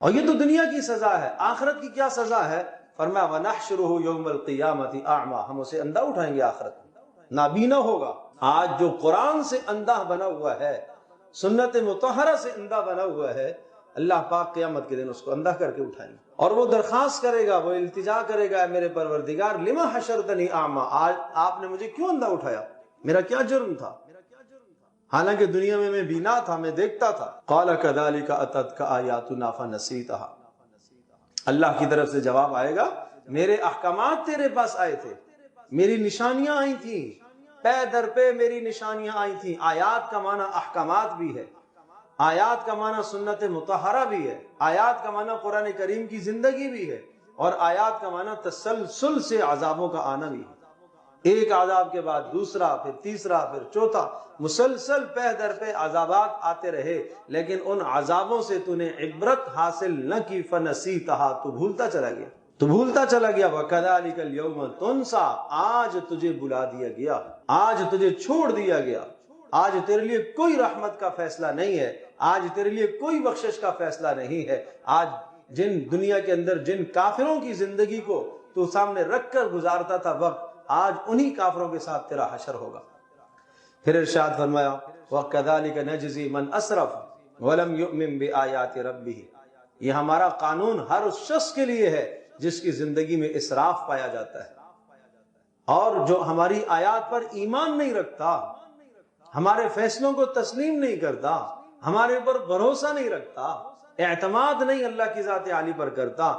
اور یہ تو دنیا کی سزا ہے، آخرت کی کیا سزا ہے؟ فرمایا وَنَحْشُرُهُ يَوْمَ الْقِيَامَةِ أَعْمَى، ہم اسے اندھا اٹھائیں گے آخرت میں، نابینا ہوگا۔ آج جو قرآن سے اندھا بنا ہوا ہے، سنت مطہرہ سے اندھا بنا ہوا ہے، اللہ پاک قیامت کے دن اس کو اندھا کر کے اٹھائیں گے، اور وہ درخواست کرے گا، وہ التجا کرے گا، میرے پروردگار لما حشرتنی اعمیٰ، آج آپ نے مجھے کیوں اندھا اٹھایا، میرا کیا جرم تھا؟ حالانکہ دنیا میں بینا تھا، میں دیکھتا تھا۔ قال كذلك اتتك آیاتنا فنسیتها، اللہ کی طرف سے جواب آئے گا، میرے احکامات تیرے پاس آئے تھے، میری نشانیاں آئی تھیں، پے در پہ میری نشانیاں آئی تھیں۔ آیات کا معنی احکامات بھی ہے، آیات کا معنی سنت مطہرہ بھی ہے، آیات کا معنی قرآن کریم کی زندگی بھی ہے، اور آیات کا معنی تسلسل سے عذابوں کا آنا بھی ہے، ایک عذاب کے بعد دوسرا، پھر تیسرا، پھر چوتھا، مسلسل پہ در پہ عذابات آتے رہے، لیکن ان عذابوں سے تو نے عبرت حاصل نہ کی، فنسیتہا، تو بھولتا چلا گیا، تو بھولتا چلا گیا۔ وَكَذَلِكَ الْيَوْمَ تُنْسَى، آج تجھے بلا دیا گیا، آج تجھے چھوڑ دیا گیا، آج تیرے لیے کوئی رحمت کا فیصلہ نہیں ہے، آج تیرے لیے کوئی بخشش کا فیصلہ نہیں ہے۔ آج جن دنیا کے اندر جن کافروں کی زندگی کو تو سامنے رکھ کر گزارتا تھا وقت، آج انہی کافروں کے ساتھ تیرا حشر ہوگا۔ پھر ارشاد فرمایا وَكَذَلِكَ نَجْزِي مَنْ أَسْرَفَ وَلَمْ يُؤْمِنْ بِآيَاتِ رَبِّهِ، یہ ہمارا قانون ہر اس شخص کے لیے ہے جس کی زندگی میں اسراف پایا جاتا ہے، اور جو ہماری آیات پر ایمان نہیں رکھتا، ہمارے فیصلوں کو تسلیم نہیں کرتا، ہمارے اوپر بھروسہ نہیں رکھتا، اعتماد نہیں اللہ کی ذات عالی پر کرتا،